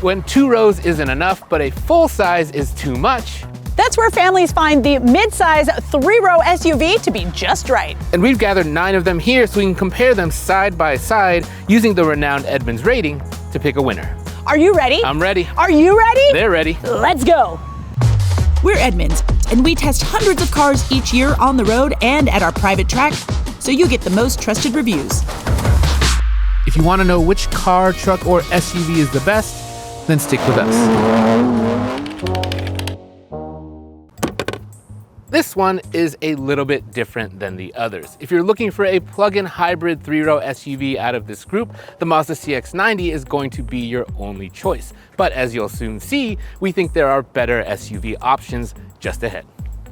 When 2 rows isn't enough, but a full size is too much, that's where families find the midsize 3-row SUV to be just right. And we've gathered 9 of them here so we can compare them side by side using the renowned Edmunds rating to pick a winner. Are you ready? I'm ready. Are you ready? They're ready. Let's go. We're Edmunds, and we test hundreds of cars each year on the road and at our private track, so you get the most trusted reviews. If you want to know which car, truck, or SUV is the best, then stick with us. This one is a little bit different than the others. If you're looking for a plug-in hybrid 3-row SUV out of this group, the Mazda CX-90 is going to be your only choice. But as you'll soon see, we think there are better SUV options just ahead.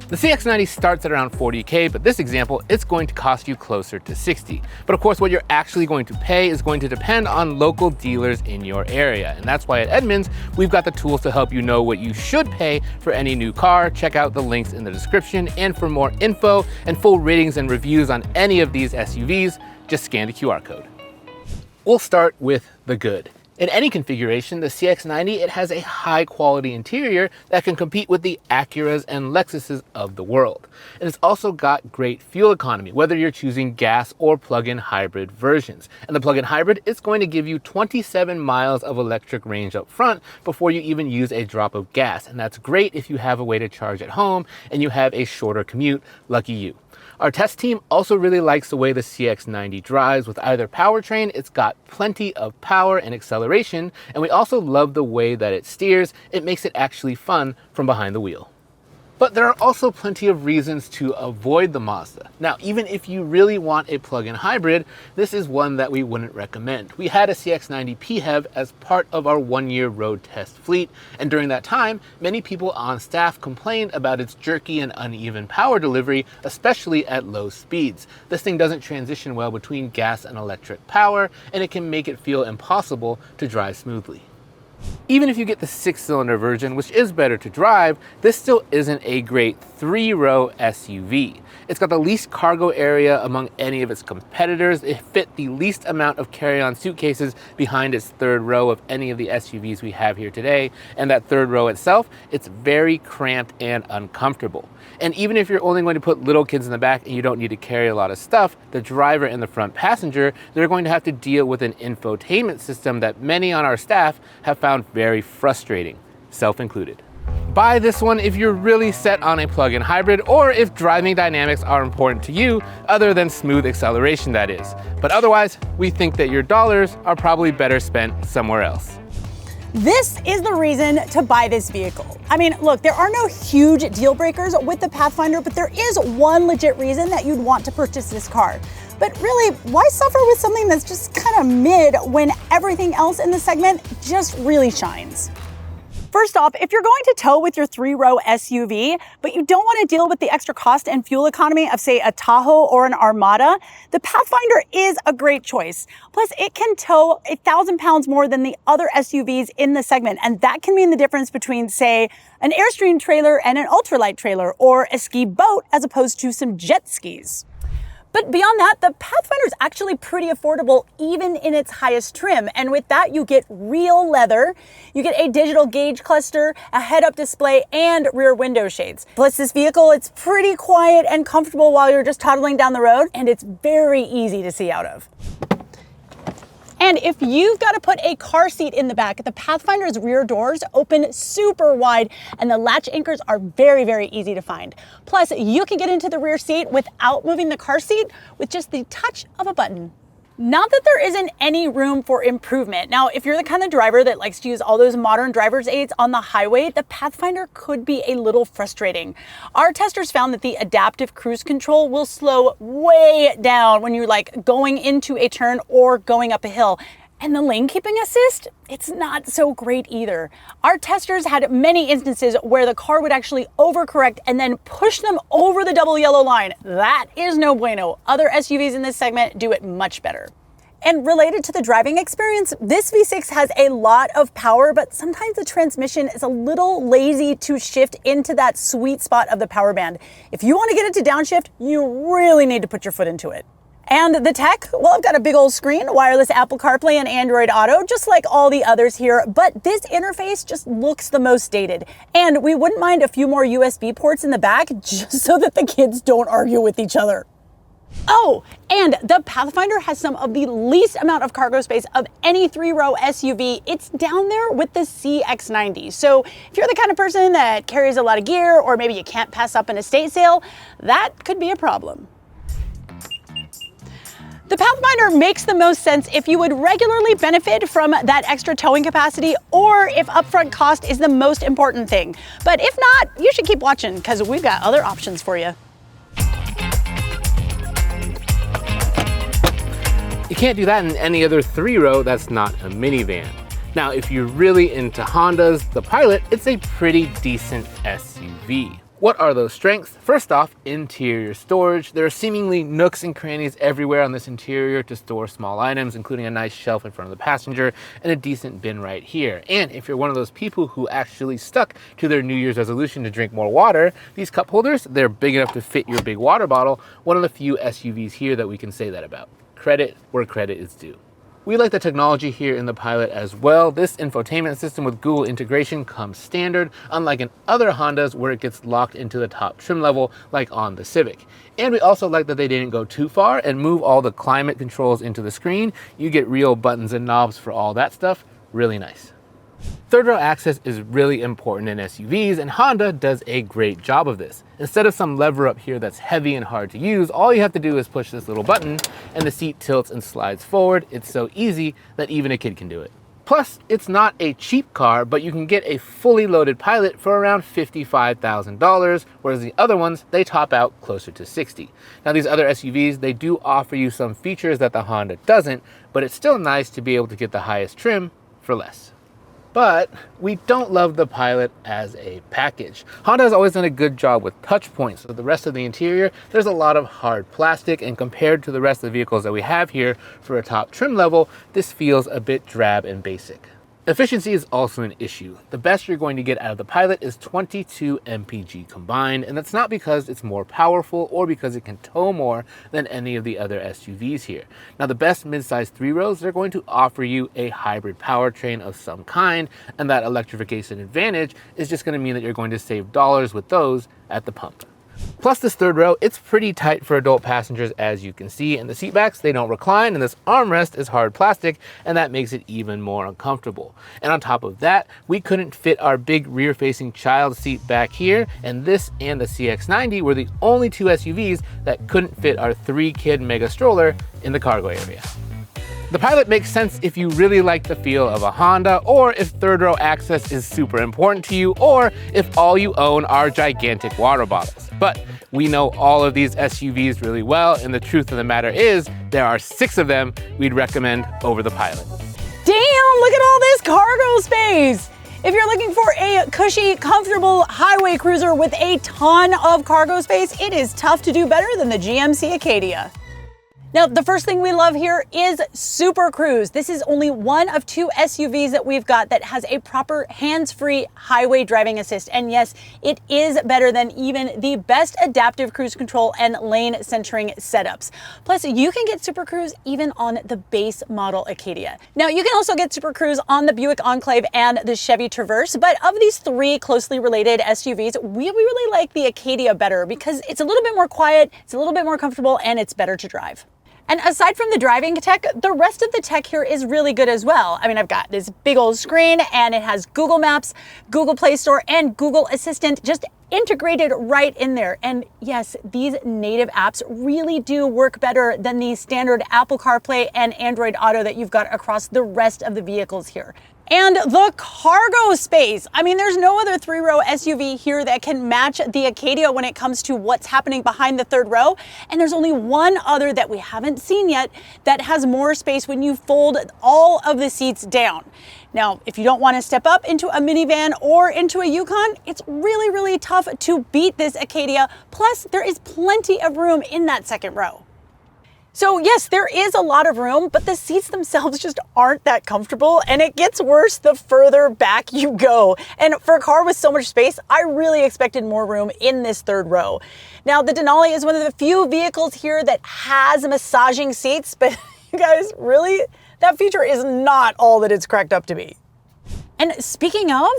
The CX-90 starts at around $40K, but this example, it's going to cost you closer to $60. But of course, what you're actually going to pay is going to depend on local dealers in your area. And that's why at Edmunds, we've got the tools to help you know what you should pay for any new car. Check out the links in the description. And for more info and full ratings and reviews on any of these SUVs, just scan the QR code. We'll start with the good. In any configuration, the CX-90, it has a high quality interior that can compete with the Acuras and Lexuses of the world. And it's also got great fuel economy, whether you're choosing gas or plug-in hybrid versions. And the plug-in hybrid is going to give you 27 miles of electric range up front before you even use a drop of gas. And that's great if you have a way to charge at home and you have a shorter commute, lucky you. Our test team also really likes the way the CX-90 drives. With either powertrain, it's got plenty of power and acceleration, and we also love the way that it steers. It makes it actually fun from behind the wheel. But there are also plenty of reasons to avoid the Mazda. Now, even if you really want a plug-in hybrid, this is one that we wouldn't recommend. We had a CX-90 PHEV as part of our 1-year road test fleet, and during that time, many people on staff complained about its jerky and uneven power delivery, especially at low speeds. This thing doesn't transition well between gas and electric power, and it can make it feel impossible to drive smoothly. Even if you get the 6-cylinder version, which is better to drive, this still isn't a great 3-row SUV. It's got the least cargo area among any of its competitors. It fit the least amount of carry-on suitcases behind its 3rd row of any of the SUVs we have here today. And that 3rd row itself, it's very cramped and uncomfortable. And even if you're only going to put little kids in the back and you don't need to carry a lot of stuff, the driver and the front passenger, they're going to have to deal with an infotainment system that many on our staff have found very frustrating, self included. Buy this one if you're really set on a plug-in hybrid or if driving dynamics are important to you, other than smooth acceleration, that is. But otherwise, we think that your dollars are probably better spent somewhere else. This is the reason to buy this vehicle. I mean, look, there are no huge deal breakers with the Pathfinder, but there is one legit reason that you'd want to purchase this car. But really, why suffer with something that's just kind of mid when everything else in the segment just really shines? First off, if you're going to tow with your 3-row SUV, but you don't want to deal with the extra cost and fuel economy of, say, a Tahoe or an Armada, the Pathfinder is a great choice. Plus, it can tow 1,000 pounds more than the other SUVs in the segment, and that can mean the difference between, say, an Airstream trailer and an ultralight trailer, or a ski boat as opposed to some jet skis. But beyond that, the Pathfinder is actually pretty affordable even in its highest trim. And with that, you get real leather, you get a digital gauge cluster, a head-up display, and rear window shades. Plus this vehicle, it's pretty quiet and comfortable while you're just toddling down the road, and it's very easy to see out of. And if you've got to put a car seat in the back, the Pathfinder's rear doors open super wide and the latch anchors are very, very easy to find. Plus, you can get into the rear seat without moving the car seat with just the touch of a button. Not that there isn't any room for improvement. Now, if you're the kind of driver that likes to use all those modern driver's aids on the highway, the Pathfinder could be a little frustrating. Our testers found that the adaptive cruise control will slow way down when you're like going into a turn or going up a hill. And the lane keeping assist, it's not so great either. Our testers had many instances where the car would actually overcorrect and then push them over the double yellow line. That is no bueno. Other SUVs in this segment do it much better. And related to the driving experience, this V6 has a lot of power, but sometimes the transmission is a little lazy to shift into that sweet spot of the power band. If you want to get it to downshift, you really need to put your foot into it. And the tech, well, I've got a big old screen, wireless Apple CarPlay and Android Auto, just like all the others here, but this interface just looks the most dated. And we wouldn't mind a few more USB ports in the back just so that the kids don't argue with each other. Oh, and the Pathfinder has some of the least amount of cargo space of any three-row SUV. It's down there with the CX-90. So if you're the kind of person that carries a lot of gear, or maybe you can't pass up an estate sale, that could be a problem. The Pathfinder makes the most sense if you would regularly benefit from that extra towing capacity, or if upfront cost is the most important thing. But if not, you should keep watching because we've got other options for you. You can't do that in any other three-row that's not a minivan. Now, if you're really into Hondas, the Pilot, it's a pretty decent SUV. What are those strengths? First off, interior storage. There are seemingly nooks and crannies everywhere on this interior to store small items, including a nice shelf in front of the passenger and a decent bin right here. And if you're one of those people who actually stuck to their New Year's resolution to drink more water, these cup holders, they're big enough to fit your big water bottle. One of the few SUVs here that we can say that about. Credit where credit is due. We like the technology here in the Pilot as well. This infotainment system with Google integration comes standard, unlike in other Hondas where it gets locked into the top trim level like on the Civic. And we also like that they didn't go too far and move all the climate controls into the screen. You get real buttons and knobs for all that stuff. Really nice. Third row access is really important in SUVs, and Honda does a great job of this. Instead of some lever up here that's heavy and hard to use, all you have to do is push this little button and the seat tilts and slides forward. It's so easy that even a kid can do it. Plus, it's not a cheap car, but you can get a fully loaded Pilot for around $55,000, whereas the other ones, they top out closer to $60,000. Now, these other SUVs, they do offer you some features that the Honda doesn't, but it's still nice to be able to get the highest trim for less. But we don't love the Pilot as a package. Honda has always done a good job with touch points. So the rest of the interior, there's a lot of hard plastic, and compared to the rest of the vehicles that we have here for a top trim level, this feels a bit drab and basic. Efficiency is also an issue. The best you're going to get out of the Pilot is 22 mpg combined, and that's not because it's more powerful or because it can tow more than any of the other SUVs here. Now, the best midsize three-rows, they're going to offer you a hybrid powertrain of some kind, and that electrification advantage is just going to mean that you're going to save dollars with those at the pump. Plus, this third row, it's pretty tight for adult passengers, as you can see, and the seat backs, they don't recline, and this armrest is hard plastic, and that makes it even more uncomfortable. And on top of that, we couldn't fit our big rear-facing child seat back here, and this and the CX-90 were the only two SUVs that couldn't fit our 3-kid mega stroller in the cargo area. The Pilot makes sense if you really like the feel of a Honda, or if third row access is super important to you, or if all you own are gigantic water bottles. But we know all of these SUVs really well, and the truth of the matter is there are 6 of them we'd recommend over the Pilot. Damn, look at all this cargo space! If you're looking for a cushy, comfortable highway cruiser with a ton of cargo space, it is tough to do better than the GMC Acadia. Now, the first thing we love here is Super Cruise. This is only one of 2 SUVs that we've got that has a proper hands-free highway driving assist. And yes, it is better than even the best adaptive cruise control and lane centering setups. Plus, you can get Super Cruise even on the base model Acadia. Now, you can also get Super Cruise on the Buick Enclave and the Chevy Traverse, but of these 3 closely related SUVs, we really like the Acadia better because it's a little bit more quiet, it's a little bit more comfortable, and it's better to drive. And aside from the driving tech, the rest of the tech here is really good as well. I mean, I've got this big old screen, and it has Google Maps, Google Play Store, and Google Assistant just integrated right in there. And yes, these native apps really do work better than the standard Apple CarPlay and Android Auto that you've got across the rest of the vehicles here. And the cargo space. I mean, there's no other 3-row SUV here that can match the Acadia when it comes to what's happening behind the third row. And there's only one other that we haven't seen yet that has more space when you fold all of the seats down. Now, if you don't want to step up into a minivan or into a Yukon, it's really tough to beat this Acadia. Plus, there is plenty of room in that second row. So yes, there is a lot of room, but the seats themselves just aren't that comfortable, and it gets worse the further back you go. And for a car with so much space, I really expected more room in this third row. Now, the Denali is one of the few vehicles here that has massaging seats, but you guys, really? That feature is not all that it's cracked up to be. And speaking of,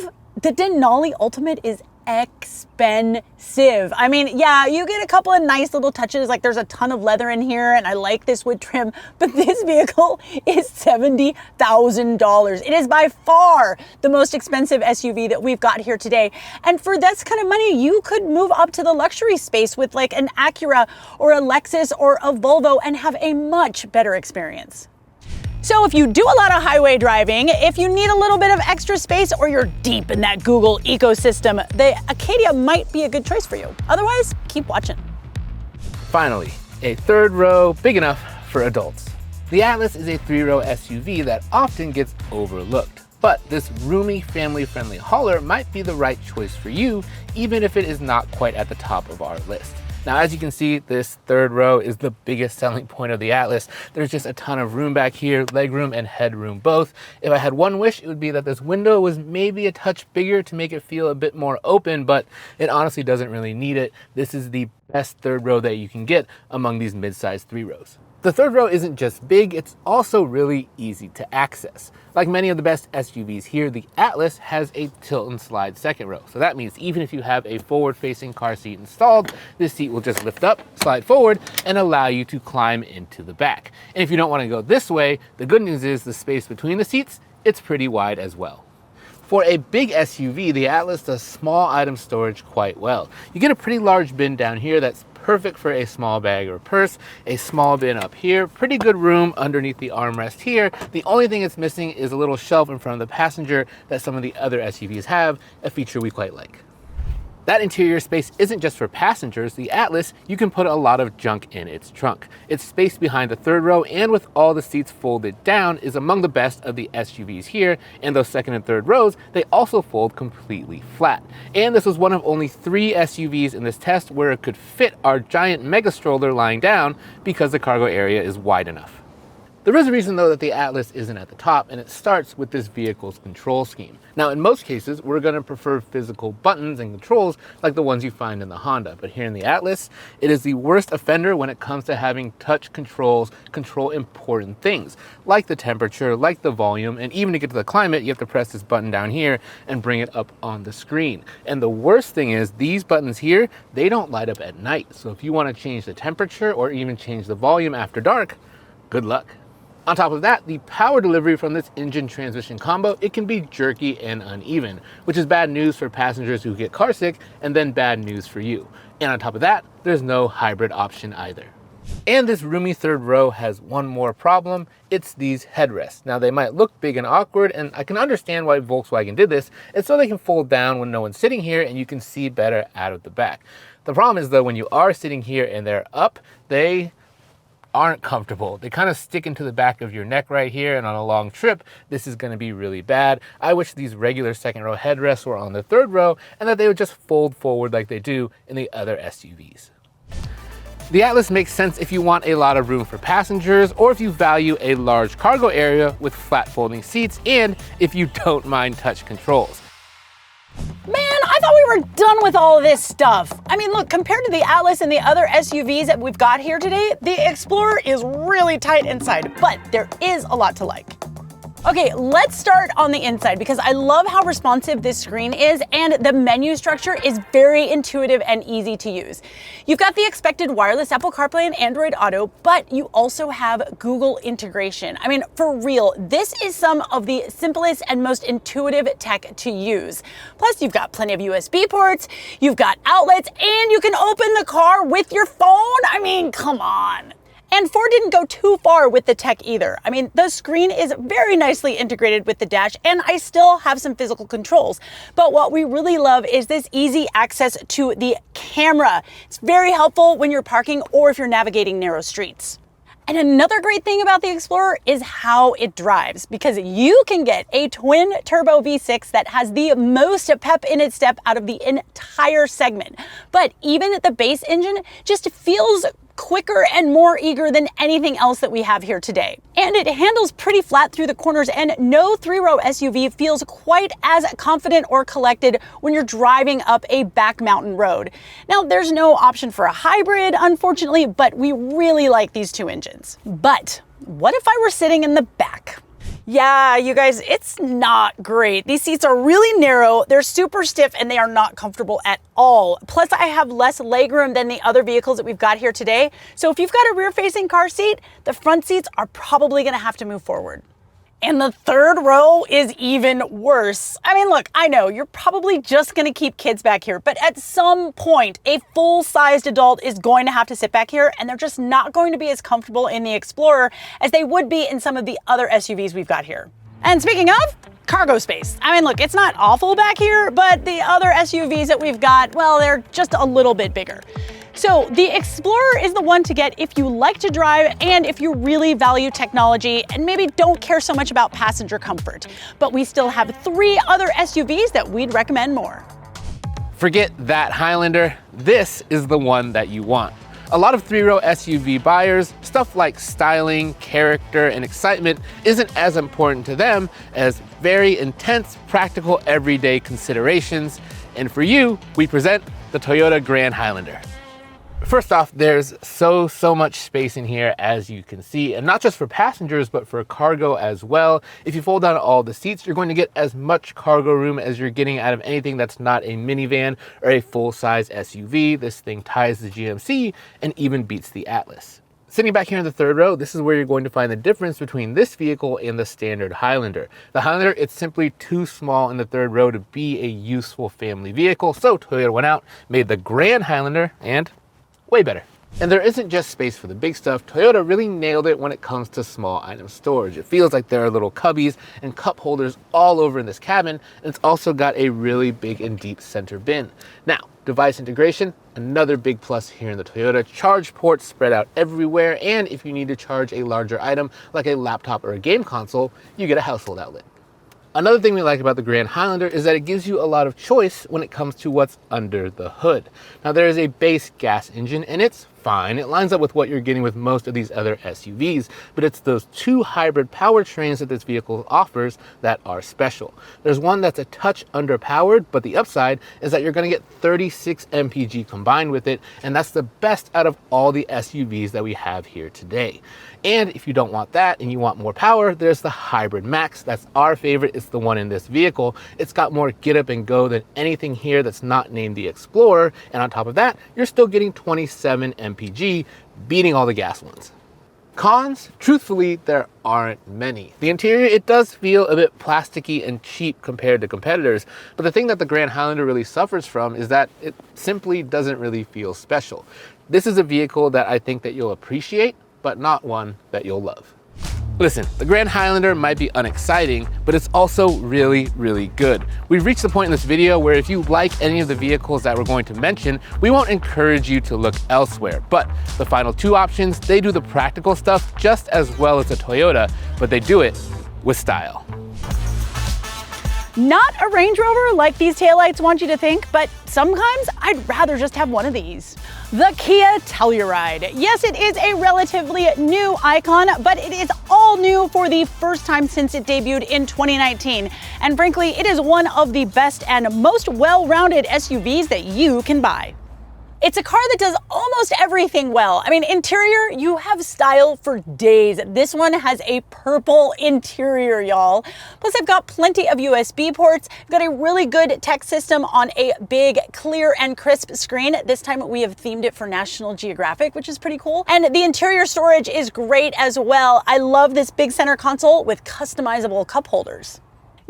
the Denali Ultimate is expensive. I mean, yeah, you get a couple of nice little touches, like there's a ton of leather in here, and I like this wood trim, but this vehicle is $70,000. It is by far the most expensive SUV that we've got here today. And for this kind of money, you could move up to the luxury space with like an Acura or a Lexus or a Volvo and have a much better experience. So if you do a lot of highway driving, if you need a little bit of extra space, or you're deep in that Google ecosystem, the Acadia might be a good choice for you. Otherwise, keep watching. Finally, a third row big enough for adults. The Atlas is a 3-row SUV that often gets overlooked, but this roomy, family-friendly hauler might be the right choice for you, even if it is not quite at the top of our list. Now, as you can see, this third row is the biggest selling point of the Atlas. There's just a ton of room back here, legroom and headroom both. If I had one wish, it would be that this window was maybe a touch bigger to make it feel a bit more open, but it honestly doesn't really need it. This is the best third row that you can get among these mid-sized 3 rows. The third row isn't just big, it's also really easy to access. Like many of the best SUVs here, the Atlas has a tilt and slide second row. So that means even if you have a forward-facing car seat installed, this seat will just lift up, slide forward, and allow you to climb into the back. And if you don't want to go this way, the good news is the space between the seats, it's pretty wide as well. For a big SUV, the Atlas does small item storage quite well. You get a pretty large bin down here that's perfect for a small bag or purse, a small bin up here, pretty good room underneath the armrest here. The only thing it's missing is a little shelf in front of the passenger that some of the other SUVs have, a feature we quite like. That interior space isn't just for passengers. The Atlas, you can put a lot of junk in its trunk. Its space behind the third row and with all the seats folded down is among the best of the SUVs here, and those second and third rows, they also fold completely flat. And this was one of only 3 SUVs in this test where it could fit our giant mega stroller lying down because the cargo area is wide enough. There is a reason though that the Atlas isn't at the top, and it starts with this vehicle's control scheme. Now in most cases, we're going to prefer physical buttons and controls like the ones you find in the Honda, but here in the Atlas, it is the worst offender when it comes to having touch controls control important things, like the temperature, like the volume, and even to get to the climate, you have to press this button down here and bring it up on the screen. And the worst thing is these buttons here, they don't light up at night. So if you want to change the temperature or even change the volume after dark, good luck. On top of that, the power delivery from this engine transmission combo, it can be jerky and uneven, which is bad news for passengers who get car sick, and then bad news for you. And on top of that, there's no hybrid option either. And this roomy third row has one more problem. It's these headrests. Now they might look big and awkward, and I can understand why Volkswagen did this. It's so they can fold down when no one's sitting here and you can see better out of the back. The problem is though, when you are sitting here and they're up, they aren't comfortable. They kind of stick into the back of your neck right here, and on a long trip, this is going to be really bad. I wish these regular second row headrests were on the third row and that they would just fold forward like they do in the other SUVs. The Atlas makes sense if you want a lot of room for passengers, or if you value a large cargo area with flat folding seats, and if you don't mind touch controls. Man, I thought we were done with all of this stuff. I mean, look, compared to the Atlas and the other SUVs that we've got here today, the Explorer is really tight inside, but there is a lot to like. Okay, let's start on the inside because I love how responsive this screen is, and the menu structure is very intuitive and easy to use. You've got the expected wireless Apple CarPlay and Android Auto, but you also have Google integration. I mean, for real, this is some of the simplest and most intuitive tech to use. Plus, you've got plenty of USB ports, you've got outlets, and you can open the car with your phone. I mean, come on. And Ford didn't go too far with the tech either. I mean, the screen is very nicely integrated with the dash, and I still have some physical controls. But what we really love is this easy access to the camera. It's very helpful when you're parking or if you're navigating narrow streets. And another great thing about the Explorer is how it drives, because you can get a twin turbo V6 that has the most pep in its step out of the entire segment. But even the base engine just feels quicker and more eager than anything else that we have here today. And it handles pretty flat through the corners, and no three-row SUV feels quite as confident or collected when you're driving up a back mountain road. Now, there's no option for a hybrid, unfortunately, but we really like these two engines. But what if I were sitting in the back? Yeah, you guys, it's not great. These seats are really narrow, they're super stiff, and they are not comfortable at all. Plus, I have less legroom than the other vehicles that we've got here today. So if you've got a rear-facing car seat, the front seats are probably gonna have to move forward. And the third row is even worse. I mean, look, I know you're probably just gonna keep kids back here, but at some point, a full-sized adult is going to have to sit back here, and they're just not going to be as comfortable in the Explorer as they would be in some of the other SUVs we've got here. And speaking of, cargo space. I mean, look, it's not awful back here, but the other SUVs that we've got, well, they're just a little bit bigger. So the Explorer is the one to get if you like to drive and if you really value technology and maybe don't care so much about passenger comfort. But we still have 3 other SUVs that we'd recommend more. Forget that Highlander, this is the one that you want. A lot of three-row SUV buyers, stuff like styling, character, and excitement isn't as important to them as very intense, practical, everyday considerations. And for you, we present the Toyota Grand Highlander. First off, there's so much space in here, as you can see, and not just for passengers, but for cargo as well. If you fold down all the seats, you're going to get as much cargo room as you're getting out of anything that's not a minivan or a full-size SUV. This thing ties the GMC and even beats the Atlas. Sitting back here in the third row, this is where you're going to find the difference between this vehicle and the standard Highlander. The Highlander, it's simply too small in the third row to be a useful family vehicle, so Toyota went out, made the Grand Highlander, and way better. And there isn't just space for the big stuff. Toyota really nailed it when it comes to small item storage. It feels like there are little cubbies and cup holders all over in this cabin, and it's also got a really big and deep center bin. Now, device integration, another big plus here in the Toyota. Charge ports spread out everywhere, and if you need to charge a larger item like a laptop or a game console, you get a household outlet. Another thing we like about the Grand Highlander is that it gives you a lot of choice when it comes to what's under the hood. Now, there is a base gas engine, and it's fine. It lines up with what you're getting with most of these other SUVs, but it's those 2 hybrid powertrains that this vehicle offers that are special. There's one that's a touch underpowered, but the upside is that you're going to get 36 mpg combined with it, and that's the best out of all the SUVs that we have here today. And if you don't want that and you want more power, there's the Hybrid Max. That's our favorite. It's the one in this vehicle. It's got more get up and go than anything here that's not named the Explorer, and on top of that, you're still getting 27 mpg, beating all the gas ones. Cons? Truthfully, there aren't many. The interior, it does feel a bit plasticky and cheap compared to competitors, but the thing that the Grand Highlander really suffers from is that it simply doesn't really feel special. This is a vehicle that I think that you'll appreciate, but not one that you'll love. Listen, the Grand Highlander might be unexciting, but it's also really good. We've reached the point in this video where if you like any of the vehicles that we're going to mention, we won't encourage you to look elsewhere. But the final 2 options, they do the practical stuff just as well as the Toyota, but they do it with style. Not a Range Rover like these taillights want you to think, but sometimes I'd rather just have one of these. The Kia Telluride. Yes, it is a relatively new icon, but it is all new for the first time since it debuted in 2019. And frankly, it is one of the best and most well-rounded SUVs that you can buy. It's a car that does almost everything well. I mean, interior, you have style for days. This one has a purple interior, y'all. Plus, I've got plenty of USB ports. I've got a really good tech system on a big, clear, and crisp screen. This time we have themed it for National Geographic, which is pretty cool. And the interior storage is great as well. I love this big center console with customizable cup holders.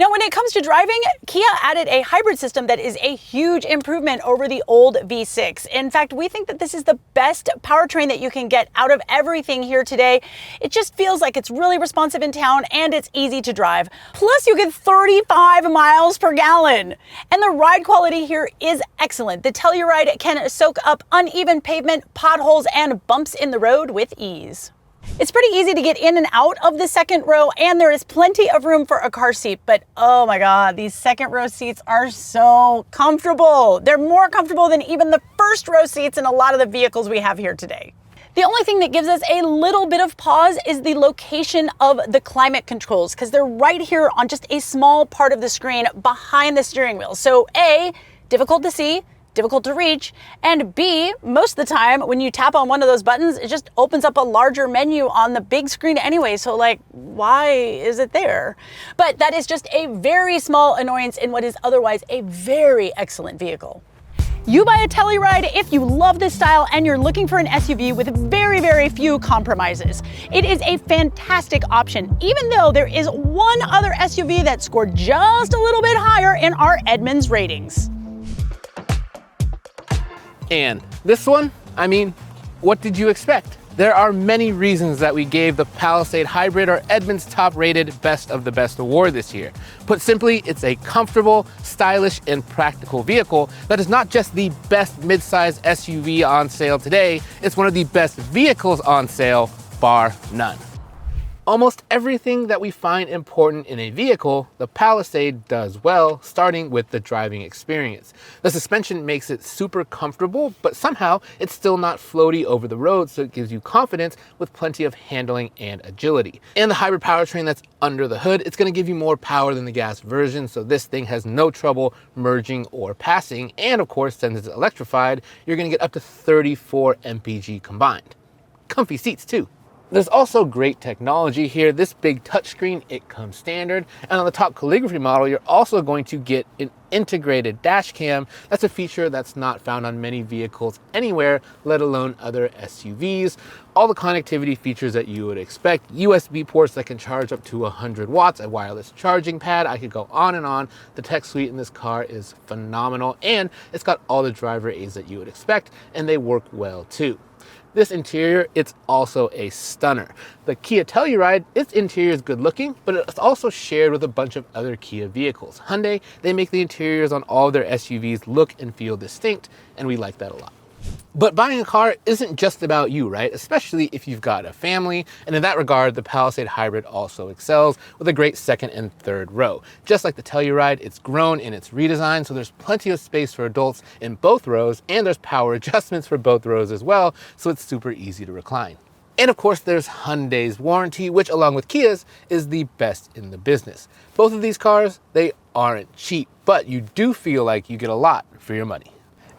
Now, when it comes to driving, Kia added a hybrid system that is a huge improvement over the old V6. In fact, we think that this is the best powertrain that you can get out of everything here today. It just feels like it's really responsive in town and it's easy to drive. Plus, you get 35 miles per gallon. And the ride quality here is excellent. The Telluride can soak up uneven pavement, potholes, and bumps in the road with ease. It's pretty easy to get in and out of the second row, and there is plenty of room for a car seat, but oh my God, these second row seats are so comfortable. They're more comfortable than even the first row seats in a lot of the vehicles we have here today. The only thing that gives us a little bit of pause is the location of the climate controls, because they're right here on just a small part of the screen behind the steering wheel. So A, difficult to see, difficult to reach, and B, most of the time when you tap on one of those buttons, it just opens up a larger menu on the big screen anyway, so like, why is it there? But that is just a very small annoyance in what is otherwise a very excellent vehicle. You buy a Telluride if you love this style and you're looking for an SUV with very, very few compromises. It is a fantastic option, even though there is one other SUV that scored just a little bit higher in our Edmunds ratings. And this one, I mean, what did you expect? There are many reasons that we gave the Palisade Hybrid our Edmunds top rated Best of the Best award this year. Put simply, it's a comfortable, stylish, and practical vehicle that is not just the best midsize SUV on sale today, it's one of the best vehicles on sale, bar none. Almost everything that we find important in a vehicle, the Palisade does well, starting with the driving experience. The suspension makes it super comfortable, but somehow it's still not floaty over the road, so it gives you confidence with plenty of handling and agility. And the hybrid powertrain that's under the hood, it's gonna give you more power than the gas version, so this thing has no trouble merging or passing. And of course, since it's electrified, you're gonna get up to 34 mpg combined. Comfy seats too. There's also great technology here. This big touchscreen, it comes standard. And on the top calligraphy model, you're also going to get an integrated dash cam. That's a feature that's not found on many vehicles anywhere, let alone other SUVs. All the connectivity features that you would expect. USB ports that can charge up to 100 watts, a wireless charging pad. I could go on and on. The tech suite in this car is phenomenal, and it's got all the driver aids that you would expect, and they work well too. This interior, it's also a stunner. The Kia Telluride, its interior is good looking, but it's also shared with a bunch of other Kia vehicles. Hyundai, they make the interiors on all of their SUVs look and feel distinct, and we like that a lot. But buying a car isn't just about you, right? Especially if you've got a family. And in that regard, the Palisade Hybrid also excels with a great second and third row. Just like the Telluride, it's grown in its redesign, so there's plenty of space for adults in both rows, and there's power adjustments for both rows as well, so it's super easy to recline. And of course, there's Hyundai's warranty, which along with Kia's is the best in the business. Both of these cars, they aren't cheap, but you do feel like you get a lot for your money.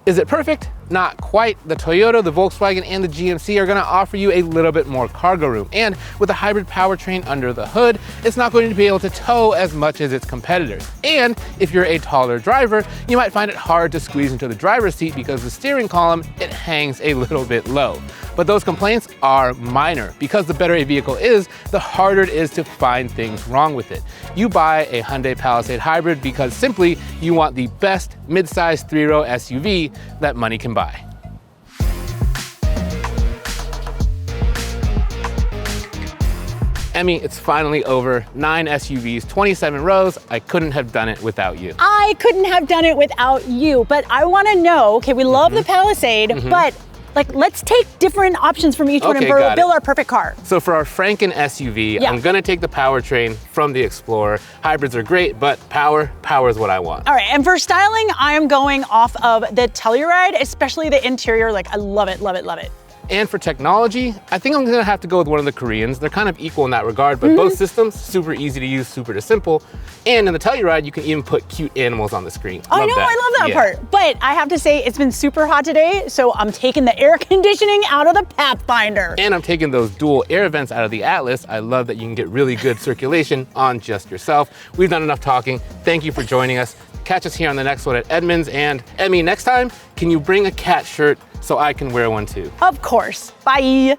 Is it perfect? Not quite. The Toyota, the Volkswagen, and the GMC are going to offer you a little bit more cargo room. And with a hybrid powertrain under the hood, it's not going to be able to tow as much as its competitors. And if you're a taller driver, you might find it hard to squeeze into the driver's seat because the steering column, it hangs a little bit low. But those complaints are minor, because the better a vehicle is, the harder it is to find things wrong with it. You buy a Hyundai Palisade Hybrid because simply you want the best mid-size three-row SUV that money can buy. Emmy, it's finally over. 9 SUVs, 27 rows. I couldn't have done it without you. I couldn't have done it without you, but I want to know, okay, we love the Palisade, but like, let's take different options from each one and build our perfect car. So for our Franken SUV, I'm gonna take the powertrain from the Explorer. Hybrids are great, but power is what I want. All right, and for styling, I am going off of the Telluride, especially the interior. Like, I love it, love it, love it. And for technology, I think I'm gonna have to go with one of the Koreans. They're kind of equal in that regard, but both systems, super easy to use, super simple. And in the Telluride, you can even put cute animals on the screen. I know, I love that part. But I have to say, it's been super hot today, so I'm taking the air conditioning out of the Pathfinder. And I'm taking those dual air vents out of the Atlas. I love that you can get really good circulation on just yourself. We've done enough talking. Thank you for joining us. Catch us here on the next one at Edmunds. And Emmy, next time, can you bring a cat shirt so I can wear one too? Of course. Bye.